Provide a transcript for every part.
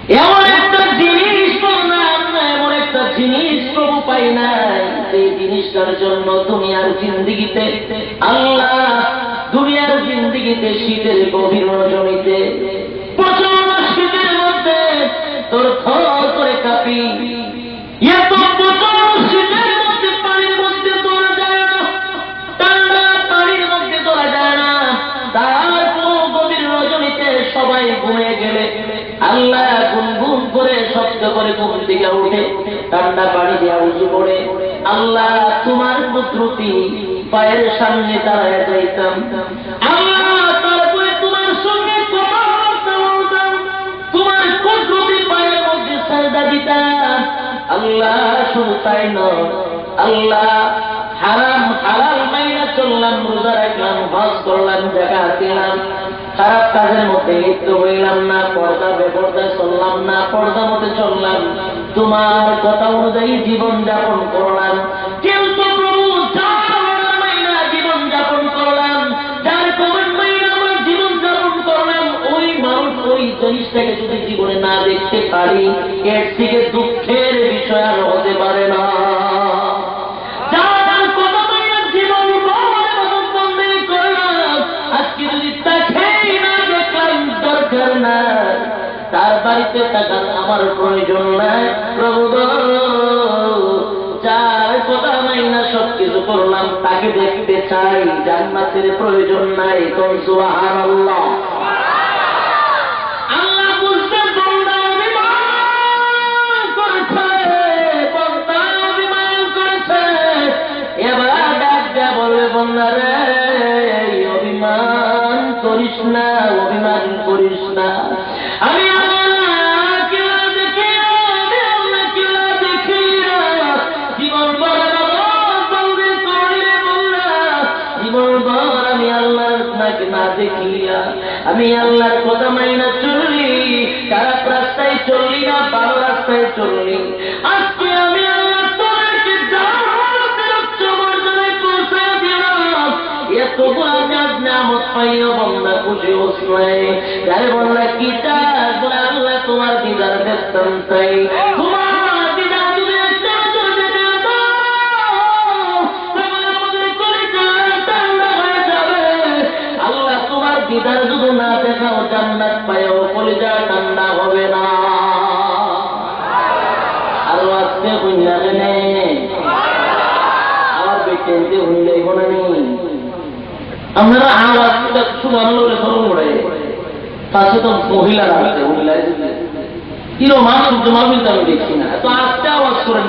এমন একটা জিনিস বললাম, এমন একটা জিনিস প্রভু পাই নাই, সেই জিনিসটার জন্য দুনিয়ার জিন্দিগিতে আল্লাহ, দুনিয়ার জিন্দিগিতে শীতের গভীর রজনীতে প্রচন্ড শীতের মধ্যে তোর থর করে কাঁপি, এত প্রচন্ড শীতের মধ্যে পানির মধ্যে তোলা যায় না, ঠান্ডা পানির মধ্যে তোলা যায় না, তারপর গভীর রজনীতে সবাই ঘুমিয়ে গেলে আল্লাহ গুনগুন করে শব্দ করে ঘুম থেকে উঠে ঠান্ডা পানি দিয়ে উঁচু করে আল্লাহ তোমার কুদরতি পায়ের সামনে দাঁড়ায় যাইতাম, আল্লাহ তারপরে তোমার সঙ্গে কথা বলতাম, তোমার কুদরতি পায়ের মধ্যে সাজদা দিতাম। আল্লাহ শুধু তাই নয়, আল্লাহ হারাম হালাল মাইনা চললাম, রোজা রাখলাম, হজ করলাম, যাকাত দিলাম, খারাপ কাজের মধ্যে লিপ্ত হইলাম না, পর্দা বেপর্দা চললাম না, পর্দা মতে চললাম, তোমার কথা অনুযায়ী জীবন যাপন করলাম। কিন্তু প্রভু যার মাইনা জীবন যাপন করলাম, যার কমেন্ট মাইনা আমরা জীবন যাপন করলাম, ওই মানুষ ওই জিনিসটাকে যদি জীবনে না দেখতে পারি, এর থেকে দুঃখের বিষয় আর হতে পারে না। তার বাড়িতে থাকার আমার প্রয়োজন নাই, প্রভু যার কথা মাইনা সবকিছু করলাম তাকে দেখতে চাই, জান্নাতের প্রয়োজন নাই। কোন সুবহানাল্লাহ। আল্লাহ বুঝতে বান্দা অভিমান করেছে, বান্দা অভিমান করেছে, এবার ডাক দেয়া বলবে বান্দা রে অভিমান করিস না, অভিমান করিস না, আমি না দেখিয়া আমি আল্লাহর কথা মাইনা চললি, খারাপ রাস্তায় চললি না, ভালো রাস্তায় চললি, আজকে আমি আল্লাহ তোমাকে জান্নাতের উচ্চ মর্যাদায় পৌঁছে দিলাম। এত বড় নিয়ামত পাইও বান্দা খুশি হচ্ছে, যারে বললা কি চাস, বলে আল্লাহ তোমার দিদার দেখতাম চাই, তোমার দিদার যদি একটা চলে দিদার যদি না দেখাও জান্নাত পাইও কলিজা ঠান্ডা হবে না। আরো আজকে হইনা জেনে আবার বেটেনতে হইলে বলেনি আপনারা আওয়াজ সুবহানাল্লাহ বলে ধরুন ওড়ে, পাশে তো মহিলারা আছে, মহিলায় কিরো মানুষ মাহফিল আমি দেখছি না, তো আজকে আওয়াজ করেন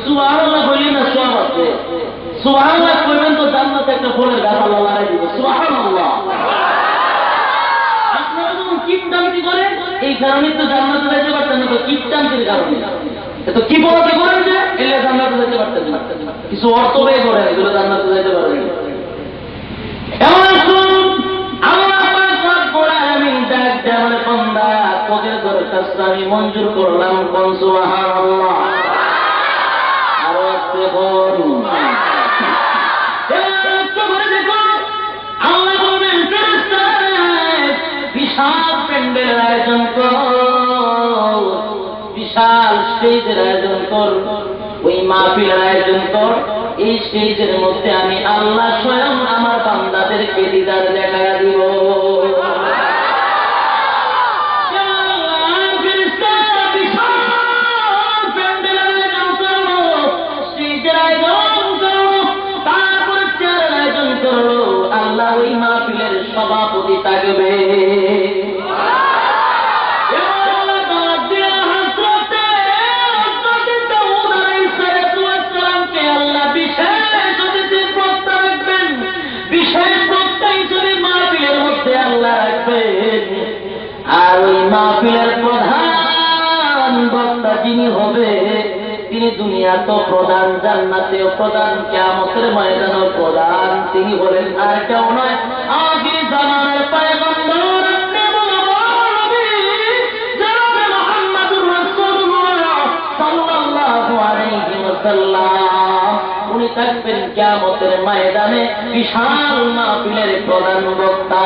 সুবহানাল্লাহ বললি না, সব আছে সুবহানাল্লাহ করবেন তো জান্নাতে একটা ফুলের গাছ আল্লাহ লাগাই দিবে। সুবহানাল্লাহ। কিপটান্তি করে এই কারণে তো জান্নাতে যেতে পারতেন না, তো কিপটান্তির কারণে তো কি বলতে করেন যে এলে জান্নাতে যেতে পারতেন না, কিছু অর্থ ব্যয় করেন এগুলো জান্নাতে যেতে পারেন। এমন আমি ডাক দেয়া মানে বান্দা তোদের দরখাস্ত আমি মঞ্জুর করলাম। কোন সুবহানাল্লাহ। আরো আসতে বল আল্লাহ বলবেন বিশাল প্যান্ডেলের আয়োজন কর, বিশাল স্টেজের আয়োজন কর, ওই মাহফিলের আয়োজন কর, এই স্টেজের মধ্যে আমি আল্লাহ স্বয়ং আমার বান্দাদেরকে দিদার দেখা দিব। আল্লাহ ওই মাহফিলের সভাপতি থাকবে, আর ওই মাহফিলের প্রধান বক্তা যিনি হবে তিনি দুনিয়া তো প্রধান, জান্নাতেও প্রধান, কিয়ামতের ময়দানেও প্রধান, তিনি বলেন আর কেউ নয় আখির জামানার পয়গম্বর মুহাম্মদুর রাসূলুল্লাহ সাল্লাল্লাহু আলাইহি ওয়াসাল্লাম। উনি থাকবেন কিয়ামতের ময়দানে বিশাল মাহফিলের প্রধান বক্তা।